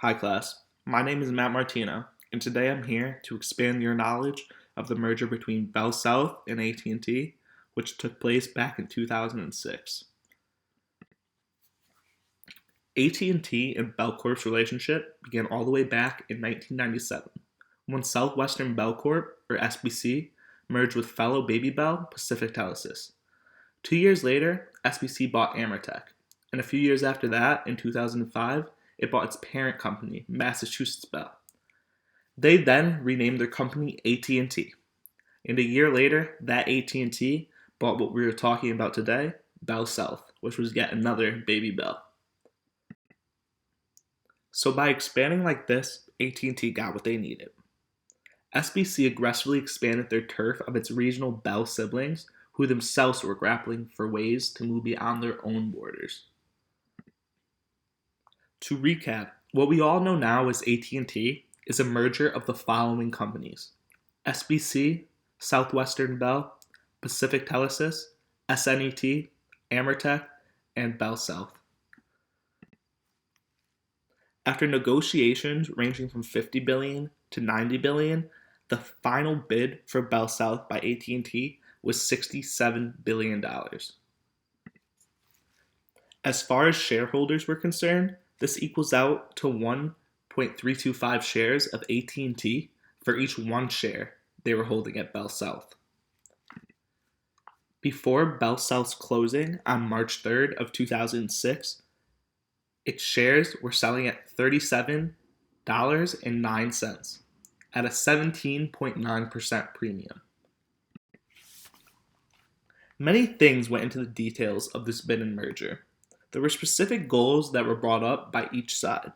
Hi class, my name is Matt Martino, and today I'm here to expand your knowledge of the merger between Bell South and AT&T, which took place back in 2006. AT&T and Bell Corp's relationship began all the way back in 1997, when Southwestern Bell Corp, or SBC, merged with fellow Baby Bell Pacific Telesis. 2 years later, SBC bought Amertech, and a few years after that, in 2005, it bought its parent company, Massachusetts Bell. They then renamed their company AT&T, and a year later, that AT&T bought what we are talking about today, Bell South, which was yet another Baby Bell. So by expanding like this, AT&T got what they needed. SBC aggressively expanded their turf of its regional Bell siblings, who themselves were grappling for ways to move beyond their own borders. To recap, what we all know now as AT&T is a merger of the following companies: SBC, Southwestern Bell, Pacific Telesis, SNET, Amertech, and Bell South. After negotiations ranging from $50 billion to $90 billion, the final bid for Bell South by AT&T was $67 billion. As far as shareholders were concerned, this equals out to 1.325 shares of AT&T for each one share they were holding at Bell South. Before Bell South's closing on March 3rd of 2006, its shares were selling at $37.09 at a 17.9% premium. Many things went into the details of this bid and merger. There were specific goals that were brought up by each side.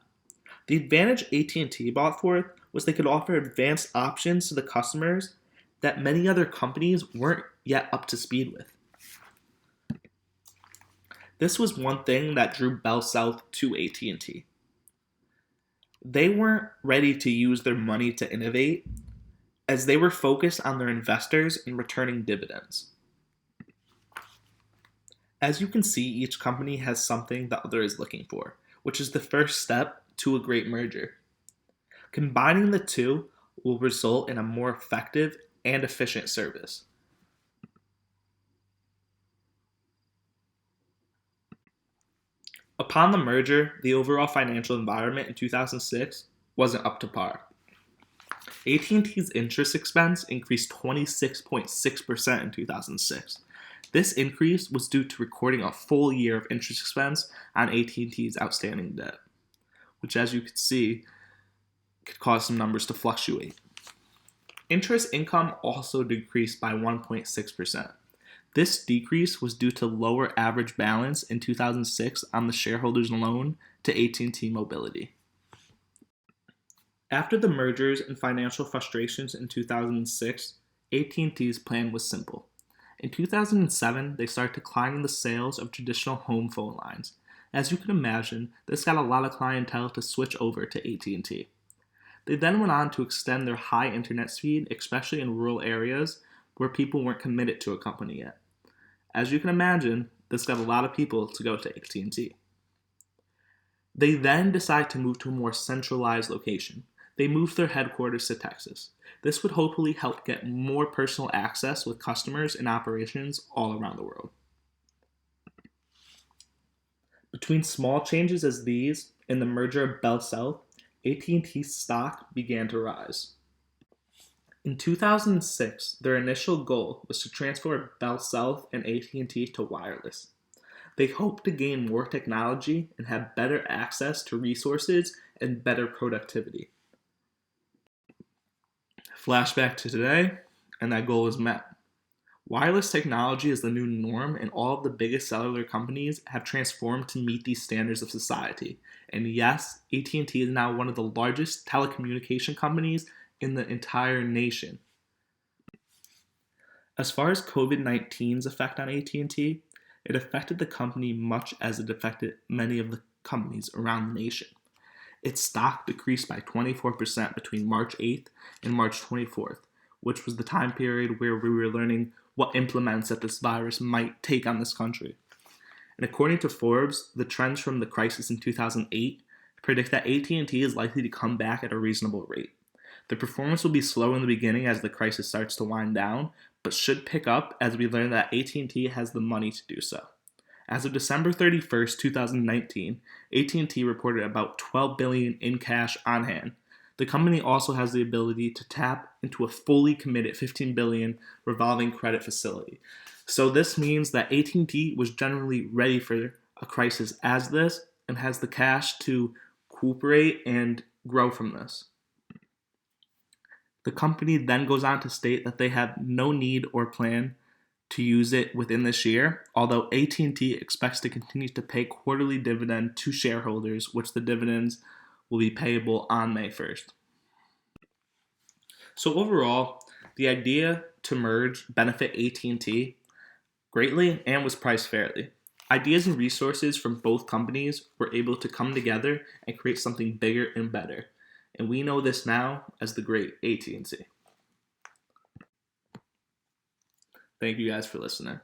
The advantage AT&T brought forth was they could offer advanced options to the customers that many other companies weren't yet up to speed with. This was one thing that drew Bell South to AT&T. They weren't ready to use their money to innovate, as they were focused on their investors and returning dividends. As you can see, each company has something the other is looking for, which is the first step to a great merger. Combining the two will result in a more effective and efficient service. Upon the merger, the overall financial environment in 2006 wasn't up to par. AT&T's interest expense increased 26.6% in 2006. This increase was due to recording a full year of interest expense on AT&T's outstanding debt, which, as you can see, could cause some numbers to fluctuate. Interest income also decreased by 1.6%. This decrease was due to lower average balance in 2006 on the shareholders' loan to AT&T Mobility. After the mergers and financial frustrations in 2006, AT&T's plan was simple. In 2007, they started declining the sales of traditional home phone lines. As you can imagine, this got a lot of clientele to switch over to AT&T. They then went on to extend their high internet speed, especially in rural areas where people weren't committed to a company yet. As you can imagine, this got a lot of people to go to AT&T. They then decided to move to a more centralized location. They moved their headquarters to Texas. This would hopefully help get more personal access with customers and operations all around the world. Between small changes as these and the merger of Bell South, AT&T's stock began to rise. In 2006, their initial goal was to transfer Bell South and AT&T to wireless. They hoped to gain more technology and have better access to resources and better productivity. Flashback to today, and that goal is met. Wireless technology is the new norm, and all of the biggest cellular companies have transformed to meet these standards of society. And yes, AT&T is now one of the largest telecommunication companies in the entire nation. As far as COVID-19's effect on AT&T, it affected the company much as it affected many of the companies around the nation. Its stock decreased by 24% between March 8th and March 24th, which was the time period where we were learning what implements that this virus might take on this country. And according to Forbes, the trends from the crisis in 2008 predict that AT&T is likely to come back at a reasonable rate. The performance will be slow in the beginning as the crisis starts to wind down, but should pick up as we learn that AT&T has the money to do so. As of December 31st, 2019, AT&T reported about $12 billion in cash on hand. The company also has the ability to tap into a fully committed $15 billion revolving credit facility. So this means that AT&T was generally ready for a crisis as this and has the cash to cooperate and grow from this. The company then goes on to state that they have no need or plan to use it within this year, although AT&T expects to continue to pay quarterly dividend to shareholders, which the dividends will be payable on May 1st. So overall, the idea to merge benefit AT&T greatly and was priced fairly. Ideas and resources from both companies were able to come together and create something bigger and better. And we know this now as the great AT&T. Thank you guys for listening.